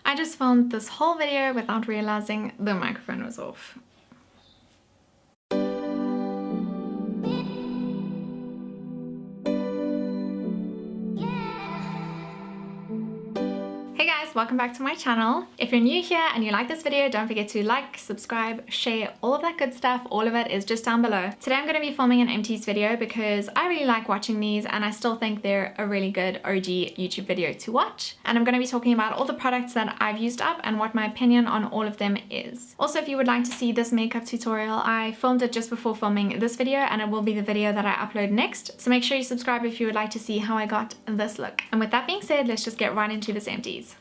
I just filmed this whole video without realizing the microphone was off. Hey guys, welcome back to my channel. If you're new here and you like this video, don't forget to like, subscribe, share, all of that good stuff. All of it is just down below. Today I'm going to be filming an Empties video because I really like watching these and I still think they're a really good OG YouTube video to watch. And I'm going to be talking about all the products that I've used up and what my opinion on all of them is. Also, if you would like to see this makeup tutorial, I filmed it just before filming this video and it will be the video that I upload next. So make sure you subscribe if you would like to see how I got this look. And with that being said, let's just get right into this Empties.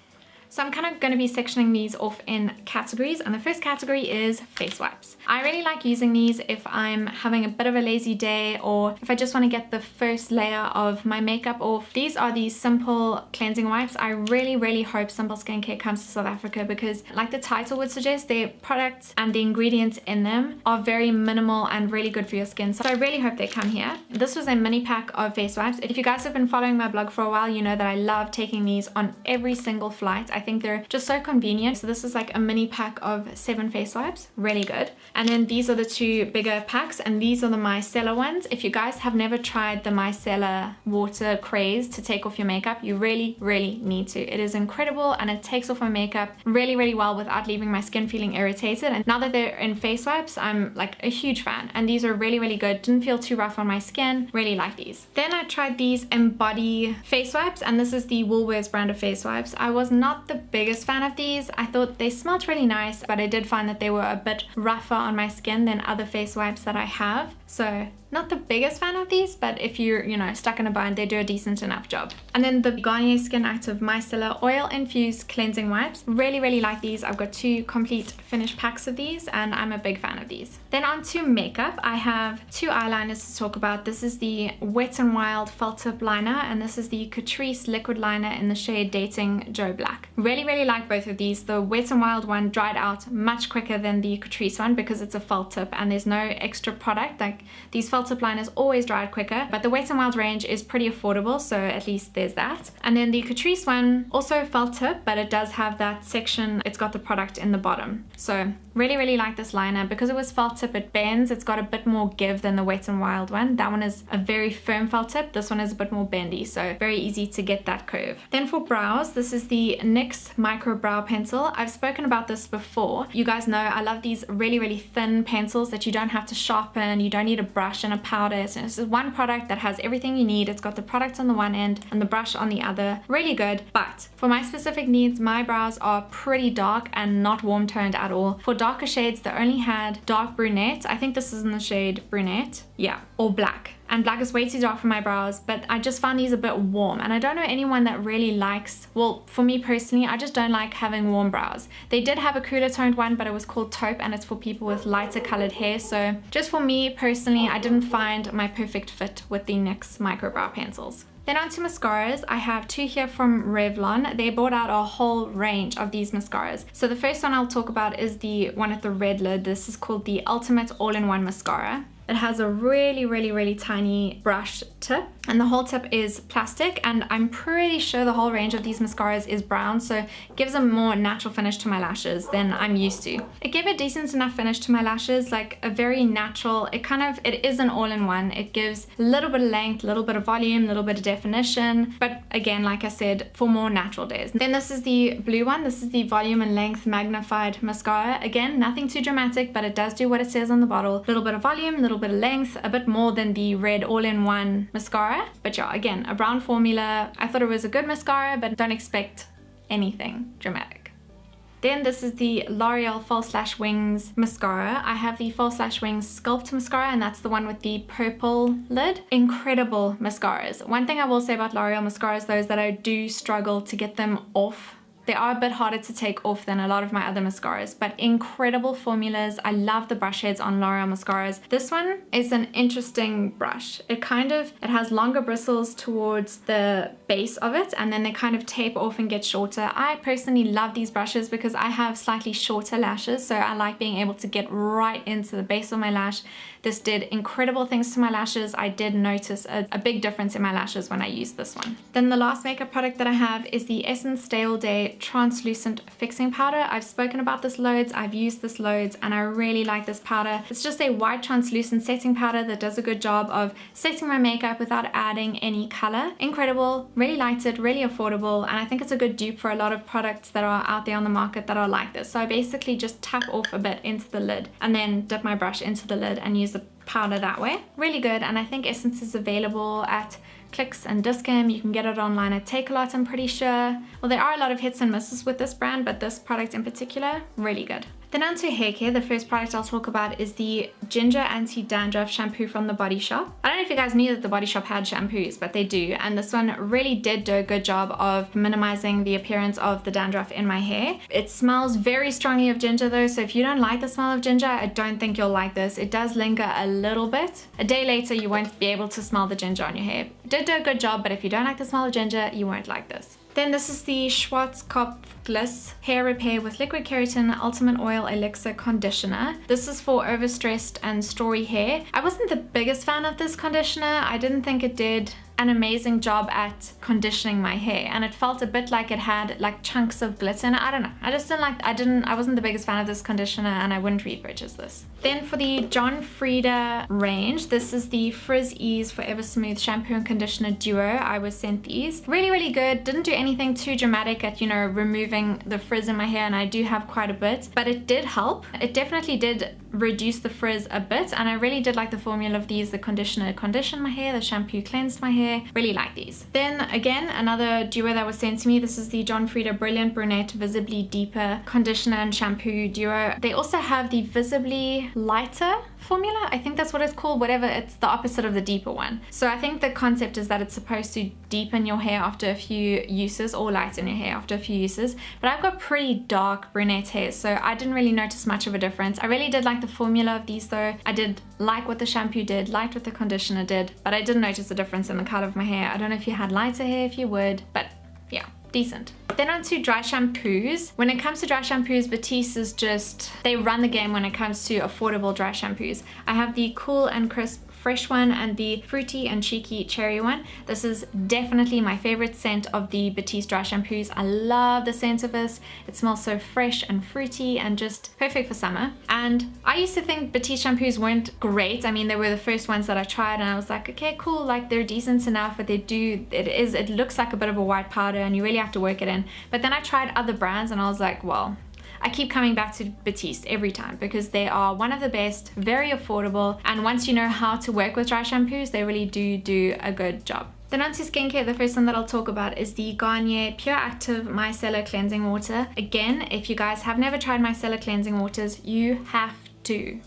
So I'm kind of going to be sectioning these off in categories, and the first category is face wipes. I really like using these if I'm having a bit of a lazy day or if I just want to get the first layer of my makeup off. These are the simple cleansing wipes. I really hope Simple Skincare comes to South Africa because, like the title would suggest, their products and the ingredients in them are very minimal and really good for your skin. So I really hope they come here. This was a mini pack of face wipes. If you guys have been following my blog for a while, you know that I love taking these on every single flight. I think they're just so convenient. So this is like a mini pack of 7 face wipes, really good. And then these are the 2 bigger packs, and these are the Micellar ones. If you guys have never tried the Micellar water craze to take off your makeup, you really need to. It is incredible and it takes off my makeup really well without leaving my skin feeling irritated. And now that they're in face wipes, I'm like a huge fan, and these are really good. Didn't feel too rough on my skin. Really like these. Then I tried these Embody face wipes, and this is the Woolworths brand of face wipes. I was not the biggest fan of these. I thought they smelled really nice, but I did find that they were a bit rougher on my skin than other face wipes that I have. So not the biggest fan of these, but if you're, you know, stuck in a bind, they do a decent enough job. And then the Garnier Skin Active Micellar Oil-Infused Cleansing Wipes. Really like these. I've got 2 complete finished packs of these and I'm a big fan of these. Then on to makeup, I have 2 eyeliners to talk about. This is the Wet n Wild Felt Tip Liner, and this is the Catrice Liquid Liner in the shade Dating Joe Black. Really like both of these. The Wet n Wild one dried out much quicker than the Catrice one because it's a felt tip and there's no extra product. Like these felt tip liners always dried quicker, but the Wet n Wild range is pretty affordable, so at least there's that. And then the Catrice one, also felt tip, but it does have that section, it's got the product in the bottom. So really like this liner. Because it was felt tip, it bends. It's got a bit more give than the Wet n Wild one. That one is a very firm felt tip. This one is a bit more bendy, so very easy to get that curve. Then for brows, this is the NYX Micro Brow Pencil. I've spoken about this before. You guys know I love these really thin pencils that you don't have to sharpen. You don't need a brush and a powder. So this is one product that has everything you need. It's got the product on the one end and the brush on the other. Really good. But for my specific needs, my brows are pretty dark and not warm toned at all. For darker shades, they only had dark brunette. I think this is in the shade brunette. Yeah, or black. And black is way too dark for my brows, but I just found these a bit warm, and I don't know anyone that really likes, well, for me personally, I just don't like having warm brows. They did have a cooler toned one, but it was called Taupe, and it's for people with lighter colored hair. So just for me personally, I didn't find my perfect fit with the NYX Micro Brow Pencils. Then on to mascaras. I have 2 here from Revlon. They brought out a whole range of these mascaras. So the first one I'll talk about is the one with the red lid. This is called the Ultimate All-in-One Mascara. It has a really tiny brush tip, and the whole tip is plastic, and I'm pretty sure the whole range of these mascaras is brown, so it gives a more natural finish to my lashes than I'm used to. It gave a decent enough finish to my lashes, like a very natural, it is an all-in-one. It gives a little bit of length, a little bit of volume, a little bit of definition, but again, like I said, for more natural days. Then this is the blue one. This is the Volume and Length Magnified Mascara. Again, nothing too dramatic, but it does do what it says on the bottle. A little bit of volume, a little bit of length, a bit more than the red all-in-one mascara. But yeah, again, a brown formula. I thought it was a good mascara, but don't expect anything dramatic. Then this is the L'Oreal False Lash Wings mascara. I have the False Lash Wings Sculpt mascara, and that's the one with the purple lid. Incredible mascaras. One thing I will say about L'Oreal mascaras though is that I do struggle to get them off. They are a bit harder to take off than a lot of my other mascaras, but incredible formulas. I love the brush heads on L'Oreal mascaras. This one is an interesting brush. It has longer bristles towards the base of it, and then they kind of taper off and get shorter. I personally love these brushes because I have slightly shorter lashes, so I like being able to get right into the base of my lash. This did incredible things to my lashes. I did notice a big difference in my lashes when I used this one. Then the last makeup product that I have is the Essence Stay All Day translucent fixing powder. I've spoken about this loads, I've used this loads, and I really like this powder. It's just a white translucent setting powder that does a good job of setting my makeup without adding any color. Incredible, really liked it, really affordable, and I think it's a good dupe for a lot of products that are out there on the market that are like this. So I basically just tap off a bit into the lid and then dip my brush into the lid and use the powder that way. Really good, and I think Essence is available at Clicks and Discam. You can get it online at Takealot, I'm pretty sure. Well, there are a lot of hits and misses with this brand, but this product in particular, really good. Then on to hair care. The first product I'll talk about is the Ginger Anti-Dandruff shampoo from The Body Shop. I don't know if you guys knew that The Body Shop had shampoos, but they do, and this one really did do a good job of minimizing the appearance of the dandruff in my hair. It smells very strongly of ginger though, so if you don't like the smell of ginger, I don't think you'll like this. It does linger a little bit. A day later, you won't be able to smell the ginger on your hair. It did do a good job, but if you don't like the smell of ginger, you won't like this. Then this is the Scharzkopff Gliss Hair Repair with Liquid Keratin Ultimate Oil Elixir Conditioner. This is for overstressed and story hair. I wasn't the biggest fan of this conditioner. I didn't think it did an amazing job at conditioning my hair, and it felt a bit like it had like chunks of glitter in it. I don't know, I just didn't like, I wasn't the biggest fan of this conditioner, and I wouldn't repurchase this. Then for the John Frieda range, this is the Frizz Ease Forever Smooth Shampoo and Conditioner Duo. I was sent these. Really, really good. Didn't do anything too dramatic at, you know, removing the frizz in my hair, and I do have quite a bit, but it did help. It definitely did reduce the frizz a bit, and I really did like the formula of these. The conditioner conditioned my hair, the shampoo cleansed my hair. Really like these. Then again, another duo that was sent to me. This is the John Frieda Brilliant Brunette Visibly Deeper Conditioner and Shampoo Duo. They also have the Visibly Lighter formula. I think that's what it's called, whatever. It's the opposite of the deeper one. So I think the concept is that it's supposed to deepen your hair after a few uses, or lighten your hair after a few uses. But I've got pretty dark brunette hair, so I didn't really notice much of a difference. I really did like the formula of these though. I did like what the shampoo did, liked what the conditioner did, but I didn't notice a difference in the color of my hair. I don't know if you had lighter hair, if you would, but yeah, decent. Then on to dry shampoos. When it comes to dry shampoos, Batiste is just, they run the game when it comes to affordable dry shampoos. I have the Cool and Crisp Fresh one and the Fruity and Cheeky Cherry one. This is definitely my favorite scent of the Batiste dry shampoos. I love the scent of this. It smells so fresh and fruity and just perfect for summer. And I used to think Batiste shampoos weren't great. I mean, they were the first ones that I tried, and I was like, okay, cool, like they're decent enough, but it looks like a bit of a white powder and you really have to work it in. But then I tried other brands and I was like, well, I keep coming back to Batiste every time because they are one of the best, very affordable, and once you know how to work with dry shampoos, they really do a good job. Then on to skincare, the first one that I'll talk about is the Garnier Pure Active Micellar Cleansing Water. Again, if you guys have never tried Micellar Cleansing Waters, you have to.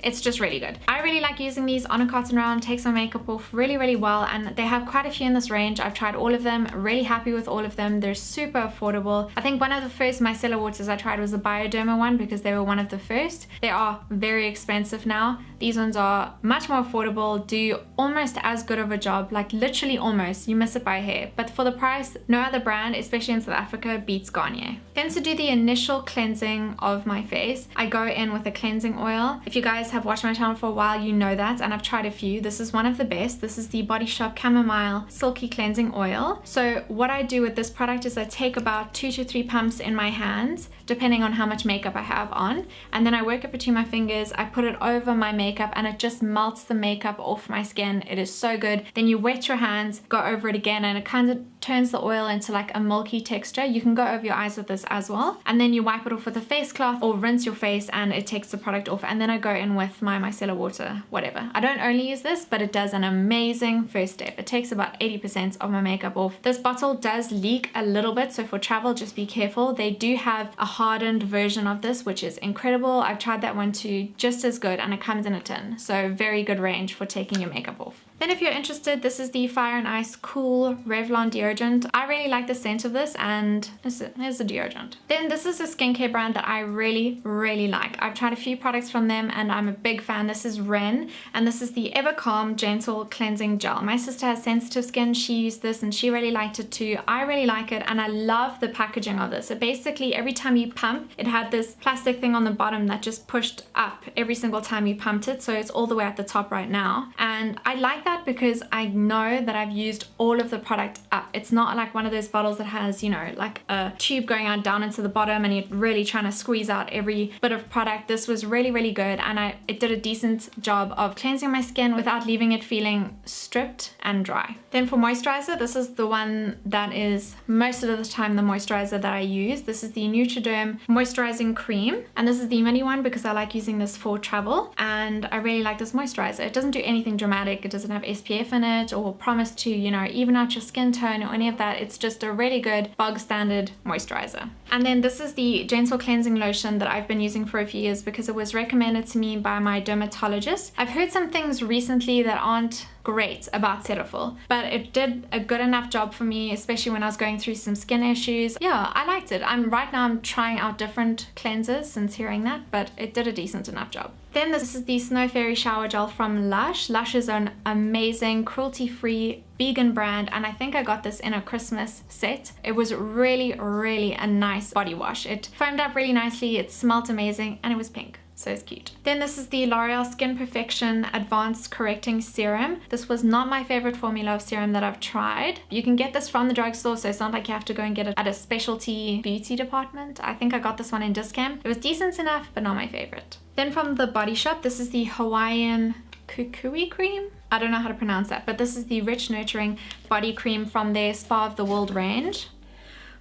It's just really good. I really like using these on a cotton round, takes my makeup off really, really well, and they have quite a few in this range. I've tried all of them, really happy with all of them. They're super affordable. I think one of the first micellar waters I tried was the Bioderma one because they were one of the first. They are very expensive now. These ones are much more affordable, do almost as good of a job, like literally almost, you miss it by a hair. But for the price, no other brand, especially in South Africa, beats Garnier. Then to do the initial cleansing of my face, I go in with a cleansing oil. If you guys have watched my channel for a while, you know that, and I've tried a few. This is one of the best. This is the Body Shop Camomile Silky Cleansing Oil. So what I do with this product is I take about 2 to 3 pumps in my hands, depending on how much makeup I have on, and then I work it between my fingers. I put it over my makeup and it just melts the makeup off my skin. It is so good. Then you wet your hands, go over it again, and it kind of turns the oil into like a milky texture. You can go over your eyes with this as well, and then you wipe it off with a face cloth or rinse your face and it takes the product off. And then I go in with my micellar water, whatever. I don't only use this, but it does an amazing first step. It takes about 80% of my makeup off. This bottle does leak a little bit, so for travel, just be careful. They do have a hardened version of this, which is incredible. I've tried that one too, just as good, and it comes in a tin, so very good range for taking your makeup off. Then if you're interested, this is the Fire and Ice Cool Revlon deodorant. I really like the scent of this, and here's the deodorant. Then this is a skincare brand that I really, really like. I've tried a few products from them and I'm a big fan. This is Ren, and this is the Ever Calm Gentle Cleansing Gel. My sister has sensitive skin. She used this and she really liked it too. I really like it, and I love the packaging of this. So basically every time you pump, it had this plastic thing on the bottom that just pushed up every single time you pumped it. So it's all the way at the top right now. And I like that because I know that I've used all of the product up. It's not like one of those bottles that has, you know, like a tube going out down into the bottom and you're really trying to squeeze out every bit of product. This was really, really good, and it did a decent job of cleansing my skin without leaving it feeling stripped and dry. Then for moisturizer, this is the one that is most of the time the moisturizer that I use. This is the Nutriderm Moisturizing Cream, and this is the mini one because I like using this for travel, and I really like this moisturizer. It doesn't do anything dramatic. It doesn't have SPF in it or promise to, you know, even out your skin tone or any of that. It's just a really good bog standard moisturizer. And then this is the Gentle Cleansing Lotion that I've been using for a few years because it was recommended to me by my dermatologist. I've heard some things recently that aren't great about Cetaphil, but it did a good enough job for me, especially when I was going through some skin issues. Yeah, I liked it. Right now I'm trying out different cleansers since hearing that, but it did a decent enough job. Then this is the Snow Fairy Shower Gel from Lash. Lash is an amazing cruelty-free vegan brand, and I think I got this in a Christmas set. It was really, really a nice body wash. It foamed up really nicely, it smelled amazing, and it was pink. So it's cute. Then this is the L'Oreal Skin Perfection Advanced Correcting Serum. This was not my favorite formula of serum that I've tried. You can get this from the drugstore, so it's not like you have to go and get it at a specialty beauty department. I think I got this one in Discam. It was decent enough, but not my favorite. Then from the Body Shop, this is the Hawaiian Kukui Cream. I don't know how to pronounce that, but this is the Rich Nurturing Body Cream from their Spa of the World range.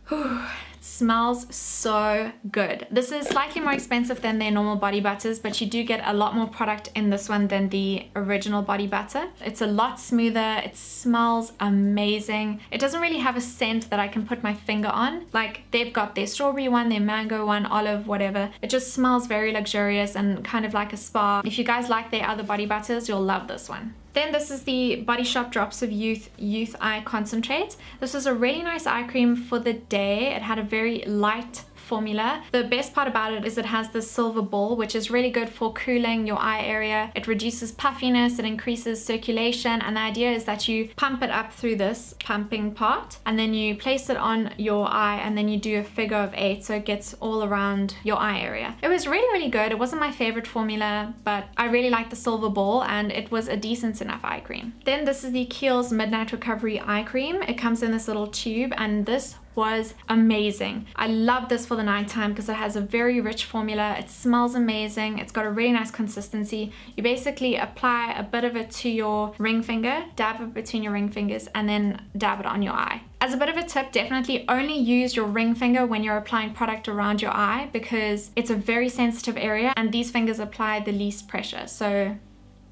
Whew. Smells so good. This is slightly more expensive than their normal body butters, but you do get a lot more product in this one than the original body butter. It's a lot smoother. It smells amazing. It doesn't really have a scent that I can put my finger on. Like they've got their strawberry one, their mango one, olive, whatever. It just smells very luxurious and kind of like a spa. If you guys like their other body butters, you'll love this one. Then this is the Body Shop Drops of Youth Eye Concentrate. This was a really nice eye cream for the day. It had a very light formula. The best part about it is it has this silver ball, which is really good for cooling your eye area. It reduces puffiness, it increases circulation, and the idea is that you pump it up through this pumping part, and then you place it on your eye, and then you do a figure of 8 so it gets all around your eye area. It was really, really good. It wasn't my favorite formula, but I really liked the silver ball, and it was a decent enough eye cream. Then this is the Kiehl's Midnight Recovery Eye Cream. It comes in this little tube, and this was amazing. I love this for the nighttime because it has a very rich formula. It smells amazing. It's got a really nice consistency. You basically apply a bit of it to your ring finger, dab it between your ring fingers, and then dab it on your eye. As a bit of a tip, definitely only use your ring finger when you're applying product around your eye because it's a very sensitive area and these fingers apply the least pressure. So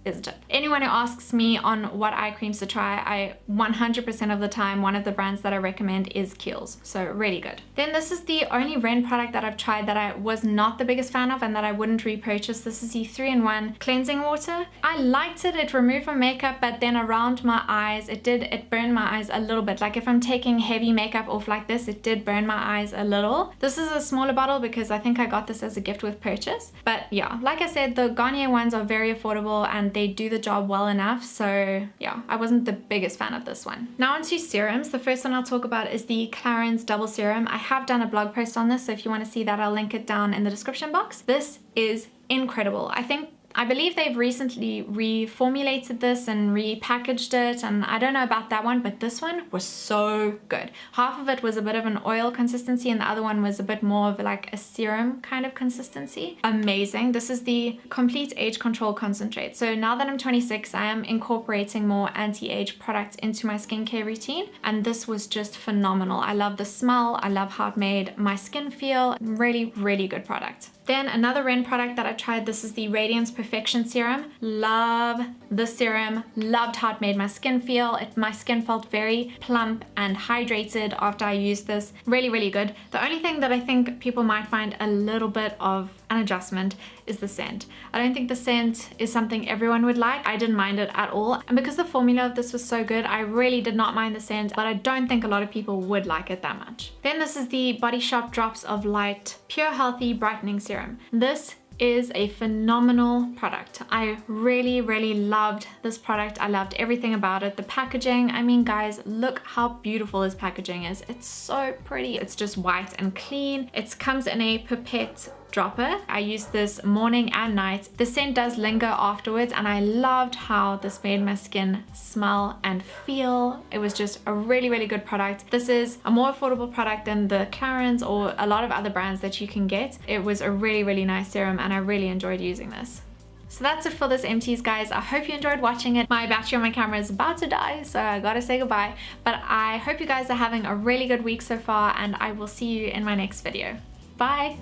is a tip. Anyone who asks me on what eye creams to try, I 100% of the time, one of the brands that I recommend is Kiehl's. So really good. Then this is the only Ren product that I've tried that I was not the biggest fan of and that I wouldn't repurchase. This is the 3-in-1 cleansing water. I liked it. It removed my makeup, but then around my eyes, it burned my eyes a little bit. Like if I'm taking heavy makeup off like this, it did burn my eyes a little. This is a smaller bottle because I think I got this as a gift with purchase. But yeah, like I said, the Garnier ones are very affordable and they do the job well enough. So yeah, I wasn't the biggest fan of this one. Now onto serums. The first one I'll talk about is the Clarins Double Serum. I have done a blog post on this, so if you want to see that, I'll link it down in the description box. This is incredible. I believe they've recently reformulated this and repackaged it, and I don't know about that one, but this one was so good. Half of it was a bit of an oil consistency and the other one was a bit more of like a serum kind of consistency. Amazing. This is the Complete Age Control Concentrate. So now that I'm 26, I am incorporating more anti-age products into my skincare routine, and this was just phenomenal. I love the smell. I love how it made my skin feel. Really, really good product. Then another Ren product that I tried, this is the Radiance Perfection Serum. Love the serum, loved how it made my skin feel. My skin felt very plump and hydrated after I used this. Really, really good. The only thing that I think people might find a little bit of an adjustment is the scent. I don't think the scent is something everyone would like. I didn't mind it at all. And because the formula of this was so good, I really did not mind the scent, but I don't think a lot of people would like it that much. Then this is the Body Shop Drops of Light Pure Healthy Brightening Serum. This is a phenomenal product. I really, really loved this product. I loved everything about it. The packaging, I mean, guys, look how beautiful this packaging is. It's so pretty. It's just white and clean. It comes in a pipette dropper. I use this morning and night. The scent does linger afterwards, and I loved how this made my skin smell and feel. It was just a really, really good product. This is a more affordable product than the Clarins or a lot of other brands that you can get. It was a really, really nice serum, and I really enjoyed using this. So that's it for this Empties, guys. I hope you enjoyed watching it. My battery on my camera is about to die, so I gotta say goodbye. But I hope you guys are having a really good week so far, and I will see you in my next video. Bye!